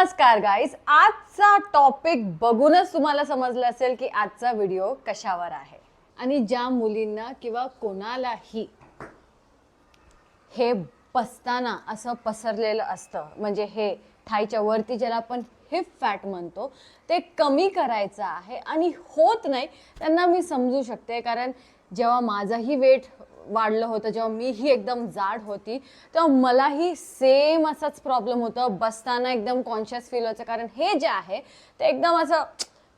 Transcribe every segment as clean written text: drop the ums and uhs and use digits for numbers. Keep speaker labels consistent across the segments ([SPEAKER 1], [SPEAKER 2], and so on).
[SPEAKER 1] नमस्कार गाईज, आजचा टॉपिक बघूनच तुम्हाला समजलं असेल की आजचा व्हिडिओ कशावर आहे. आणि ज्या मुलींना किंवा कोणालाही हे बसताना असं पसरलेलं असतं, म्हणजे हे थाईच्या वरती ज्याला आपण हिप फॅट म्हणतो, ते कमी करायचं आहे आणि होत नाही, त्यांना मी समजू शकते. कारण जेव्हा माझंही वेट वाढलं होतं, जेव्हा मीही एकदम जाड होती, तेव्हा मलाही सेम असाच प्रॉब्लेम होता. बसताना एकदम कॉन्शियस फील व्हायचं, कारण हे जे आहे ते एकदम असं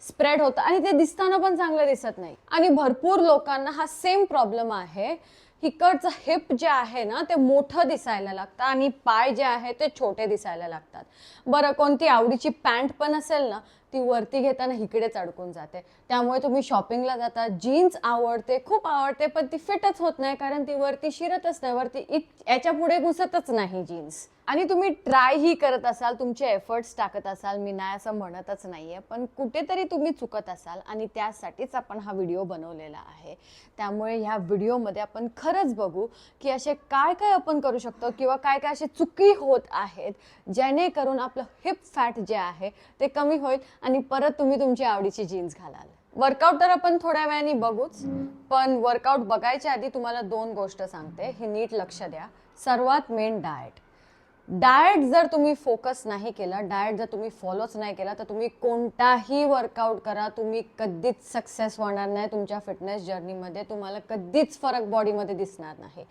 [SPEAKER 1] स्प्रेड होतं आणि ते दिसताना पण चांगलं दिसत नाही. आणि भरपूर लोकांना हा सेम प्रॉब्लेम आहे. इकडचं हिप जे आहे ना ते मोठं दिसायला लागतं आणि पाय जे आहे ते छोटे दिसायला लागतात. बरं, कोणती आवडीची पॅन्ट पण असेल ना, ती वरती घेताना इकडेच अडकून जाते. त्यामुळे तुम्ही शॉपिंगला जाता, जीन्स आवडते, खूप आवडते, पण ती फिटच होत नाही, कारण ती वरती शिरतच नाही, वरती याच्या पुढे घुसतच नाही जीन्स. आणि तुम्ही ट्राय ही करत असाल, तुमचे एफर्ट्स टाकत असाल, मी नाही असं म्हणतच नाहीये, पण कुठेतरी तुम्ही चुकत असाल आणि त्यासाठीच आपण हा व्हिडिओ बनवलेला आहे. त्यामुळे ह्या व्हिडिओमध्ये आपण खरंच बघू की असे काय काय आपण करू शकतो किंवा काय काय असे चुकी होत आहेत, जेणेकरून आपलं हिप फॅट जे आहे ते कमी होईल आणि परत तुम्ही तुमची आवडीची जीन्स घालाल. वर्कआउट तर आपण थोड्या वेळाने बघूच, पण वर्कआउट बघायच्या आधी तुम्हाला 2 गोष्ट सांगते, हे नीट लक्ष द्या. सर्वात मेन डाएट जर तुम्ही फोकस नाही केला, डाएट जर तुम्ही फॉलोच नाही केला, तर तुम्ही कोणताही वर्कआउट करा, तुम्ही कधीच सक्सेस होणार नाही तुमच्या फिटनेस जर्नीमध्ये. तुम्हाला कधीच फरक बॉडीमध्ये दिसणार नाही.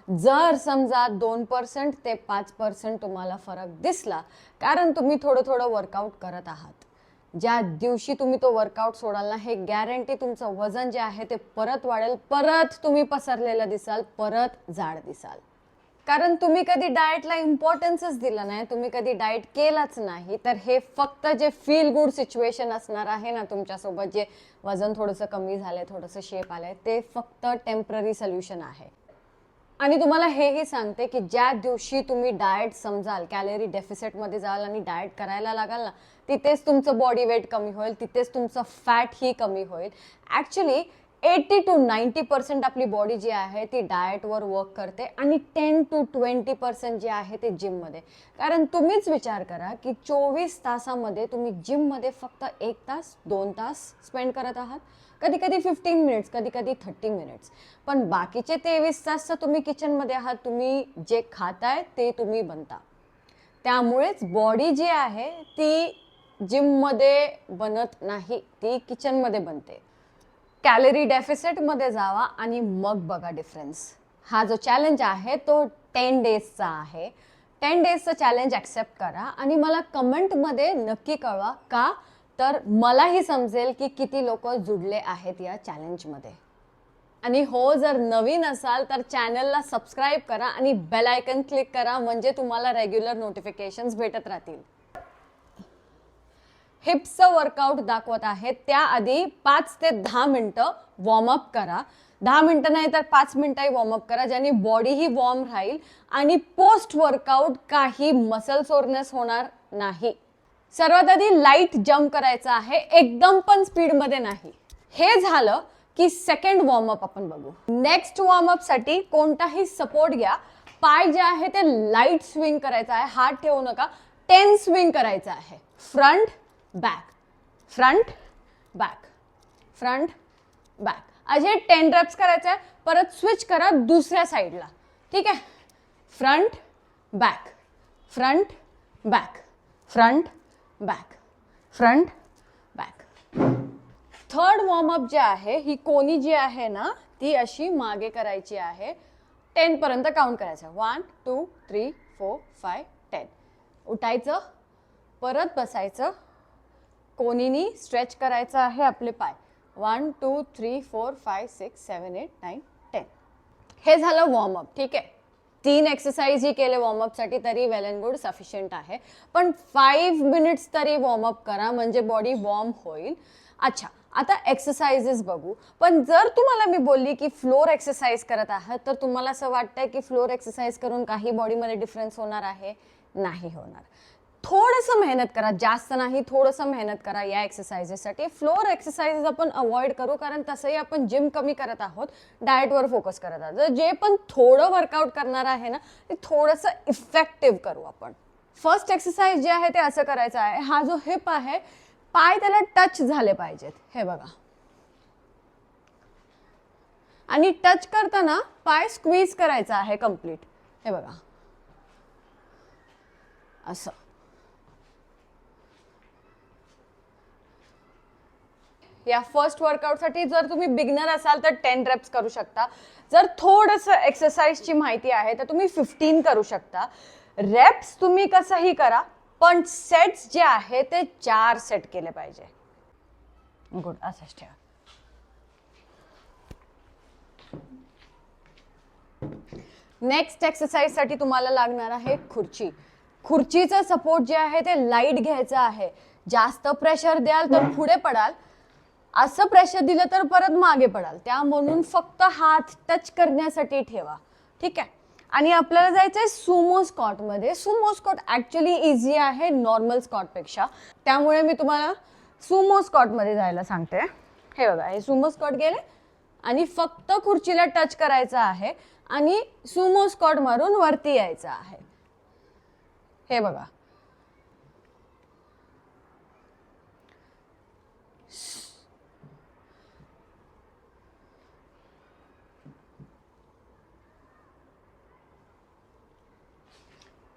[SPEAKER 1] जर समजा 2% ते 5% तुम्हाला फरक दिसला, कारण तुम्ही थोडं थोडं वर्कआउट करत आहात, ज्या दिवशी तुम्ही तो वर्कआउट सोडाल ना, हे गॅरंटी तुमचं वजन जे आहे ते परत वाढेल, परत तुम्ही पसरलेलं दिसाल, परत जाड दिसाल. कारण तुम्ही कधी डाएटला इम्पॉर्टन्सच दिला नाही, तुम्ही कधी डाएट केलाच नाही, तर हे फक्त जे फील गुड सिच्युएशन असणार आहे ना तुमच्यासोबत, जे वजन थोडंसं कमी झालंय, थोडंसं शेप आलंय, ते फक्त टेम्पररी सोल्युशन आहे. आणि तुम्हाला हेही सांगते की ज्या दिवशी तुम्ही डाएट समजाल, कॅलरी डेफिसिटमध्ये जाल आणि डाएट करायला लागाल ना, तिथेच तुमचं बॉडी वेट कमी होईल, तिथेच तुमचं फॅट ही कमी होईल. ॲक्च्युली 80 to 90% आपली बॉडी जी आहे ती डाएटवर वर्क करते आणि 10 to 20% जे आहे ते जिममध्ये. कारण तुम्हीच विचार करा की 24 तासामध्ये तुम्ही जिममध्ये फक्त 1 तास 2 तास स्पेंड करत आहात, कधी कधी 15 मिनिट्स, कधी कधी 30 मिनिट्स, पण बाकीचे 23 तास तुम्ही किचनमध्ये आहात. तुम्ही जे खाताय ते तुम्ही बनता. त्यामुळेच बॉडी जी आहे ती जिममध्ये बनत नाही, ती किचनमध्ये बनते. कॅलरी डेफिसिटमध्ये जावा आणि मग बघा डिफरन्स. हा जो चॅलेंज आहे तो 10 डेजचा आहे. 10 डेजचं चॅलेंज ॲक्सेप्ट करा आणि मला कमेंटमध्ये नक्की कळवा, का तर मलाही समजेल की किती लोक जुडले आहेत या चॅलेंजमध्ये. आणि हो, जर नवीन असाल तर चॅनलला सबस्क्राईब करा आणि बेल आयकन क्लिक करा, म्हणजे तुम्हाला रेग्युलर नोटिफिकेशन्स भेटत राहतील. हिप्सचं वर्कआउट दाखवत आहे, त्याआधी 5 ते 10 मिनटं वॉर्मअप करा. 10 मिनटं नाही तर 5 मिनटंही वॉर्मअप करा, ज्याने बॉडीही वॉर्म राहील आणि पोस्ट वर्कआउट काही मसल सोरनेस होणार नाही. सर्वात आधी लाईट जंप करायचा आहे, एकदम पण स्पीडमध्ये नाही. हे झालं की सेकंड वॉर्मअप आपण बघू. नेक्स्ट वॉर्मअपसाठी कोणताही सपोर्ट घ्या. पाय जे आहे ते लाईट स्विंग करायचा आहे, हात ठेवू नका. 10 स्विंग करायचा आहे. Front back, front back, front back, असे 10 रेप्स करायचे आहे. परत स्विच करा दुसऱ्या साईडला, ठीक आहे. Front back, front back, front back, front back. Third warm up जे आहे, ही कोणी जी आहे ना ती अशी मागे करायची आहे. 10 पर्यंत काउंट करायचं. 1 2 3 4 5 10. उठायचं, परत बसायचं, कोणीनी स्ट्रेच करायचं आहे आपले पाय. 1 2 3 4 5 6 7 8 9 10. हे झालं वॉर्मअप, ठीक आहे. 3 एक्सरसाइज ही केले वॉर्मअपसाठी तरी वेल अँड गुड, सफिशियंट आहे. पण 5 मिनिट्स तरी वॉर्मअप करा, म्हणजे बॉडी वॉर्म होईल. अच्छा, आता एक्सरसाइजेस बघू. पण जर तुम्हाला मी बोलली की फ्लोर एक्सरसाइज करत आहात, तर तुम्हाला असं वाटतंय की फ्लोर एक्सरसाइज करून काही बॉडीमध्ये डिफरन्स होणार आहे? नाही होणार. थोडंसं मेहनत करा, जास्त नाही, थोडंसं मेहनत करा या एक्सरसाइजेससाठी. फ्लोर एक्सरसाइजेस आपण अवॉइड करू, कारण तसंही आपण जिम कमी करत आहोत, डाएटवर फोकस करत आहोत. जे पण थोडं वर्कआउट करणार आहे ना, ते थोडंसं इफेक्टिव्ह करू आपण. फर्स्ट एक्सरसाइज जे आहे ते असं करायचं आहे, हा जो हिप आहे पाय त्याला टच झाले पाहिजेत, हे बघा. आणि टच करताना पाय स्क्वीज करायचा आहे कंप्लीट, हे बघा असं. या फर्स्ट वर्कआउटसाठी जर तुम्ही बिगनर असाल तर 10 रेप्स करू शकता. जर थोडंसं एक्सरसाइजची माहिती आहे तर तुम्ही 15 करू शकता. रेप्स तुम्ही कसंही करा, पण सेट्स जे आहे ते 4 सेट केले पाहिजे. गुड, असंच ठेवा. नेक्स्ट एक्सरसाइज साठी तुम्हाला लागणार आहे खुर्ची. खुर्चीचा सपोर्ट जे आहे ते लाईट घ्यायचा आहे. जास्त प्रेशर द्याल तर पुढे पडाल, असं प्रेशर दिलं तर परत मागे पडाल. त्या म्हणून फक्त हात टच करण्यासाठी ठेवा, ठीक आहे. आणि आपल्याला जायचंय सुमो स्क्वॉट मध्ये. सुमो स्क्वॉट ऍक्च्युली इझी आहे नॉर्मल स्क्वॉट पेक्षा, त्यामुळे मी तुम्हाला सुमो स्क्वॉट मध्ये जायला सांगते. हे बघा, हे सुमो स्क्वॉट गेले आणि फक्त खुर्चीला टच करायचं आहे आणि सुमो स्क्वॉट मारून वरती यायचं आहे. हे बघा,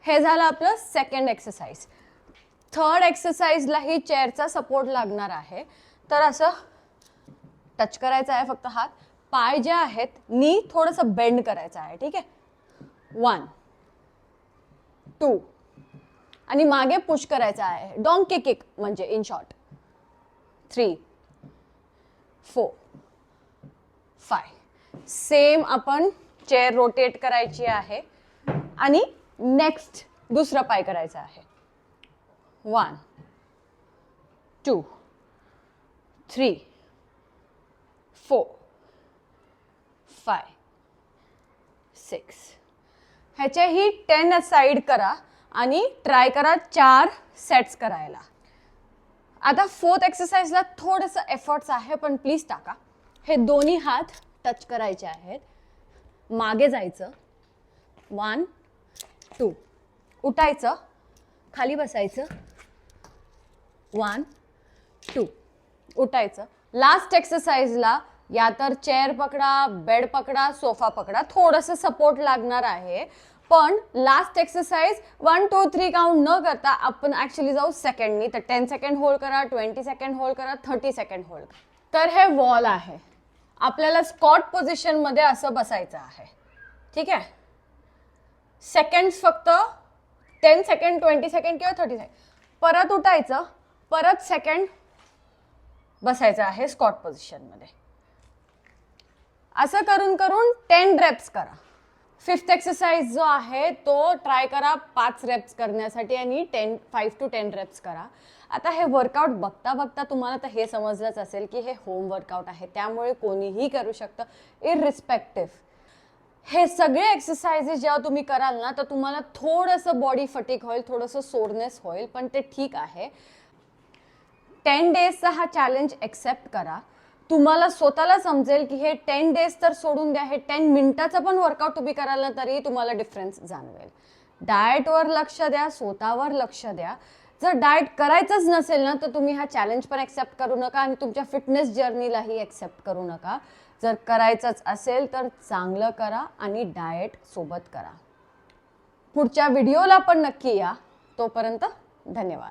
[SPEAKER 1] हे झालं आपलं सेकंड एक्सरसाइज. थर्ड एक्सरसाइजलाही चेअरचा सपोर्ट लागणार आहे. तर असं टच करायचं आहे फक्त हात. पाय जे आहेत नी थोडंसं बेंड करायचं आहे, ठीक आहे. 1 2 आणि मागे पुश करायचं आहे, डॉंकी किक म्हणजे इन शॉर्ट. 3 4 5. सेम आपण चेअर रोटेट करायची आहे आणि नेक्स्ट दुसरा पाय करायचा आहे. 1 2 3 4 5 6. ह्याच्याही 10 साइड करा आणि ट्राय करा 4 सेट्स करायला. आता फोर्थ एक्सरसाइजला थोडंसं एफर्ट्स आहे, पण प्लीज टाका. हे दोन्ही हात टच करायचे आहेत, मागे जायचं. 1 2 उठायचं, खाली बसायचं. 1 2 उठायचं. लास्ट एक्सरसाइजला या तर चेअर पकडा, बेड पकडा, सोफा पकडा, थोडंसं सपोर्ट लागणार आहे. पण लास्ट एक्सरसाइज 1 2 3 काउंट न करता आपण ऍक्च्युली जाऊ सेकंडनी. तर 10 सेकंड होल्ड करा, 20 सेकंड होल्ड करा, 30 सेकंड होल्ड करा. तर हे वॉल आहे, आपल्याला स्क्वॉट पोझिशन मध्ये असं बसायचं आहे, ठीक आहे. सेकंड्स फक्त 10 सेकंड, 20 सेकंड किंवा 30 सेकंड. परत उठायचं, परत सेकंड बसायचं आहे स्क्वॉट पोझिशन मध्ये. असं करून करून 10 रेप्स करा. फिफ्थ एक्सरसाइज जो आहे तो ट्राय करा 5 रेप्स करण्यासाठी आणि 5 to 10 रेप्स करा. आता हे वर्कआउट बघता बघता तुम्हाला तर हे समजलंच असेल की हे होम वर्कआउट आहे, त्यामुळे कोणीही करू शकतं इररिस्पेक्टिव्ह. हे सगळे एक्सरसाइजेस जेव्हा तुम्ही कराल ना तर तुम्हाला थोडंसं बॉडी फटीग होईल, थोडंसं सोरनेस होईल, पण ते ठीक आहे. 10 डेजचा हा चॅलेंज एक्सेप्ट करा. तुम्हाला स्वतःला समजेल की हे 10 डेज तर सोडून द्या, हे 10 मिनिटाचं पण वर्कआउट तुम्ही कराल ना तरी तुम्हाला डिफरन्स जाणवेल. डाएटवर लक्ष द्या, स्वतःवर लक्ष द्या. जर डाएट करायचंच नसेल ना तर तुम्ही हा चॅलेंज पण एक्सेप्ट करू नका आणि तुमच्या फिटनेस जर्नीलाही एक्सेप्ट करू नका. जर करायचंच असेल तर चांगलं करा आणि डाएट सोबत करा. पुढच्या व्हिडिओला पण नक्की या. तोपर्यंत धन्यवाद.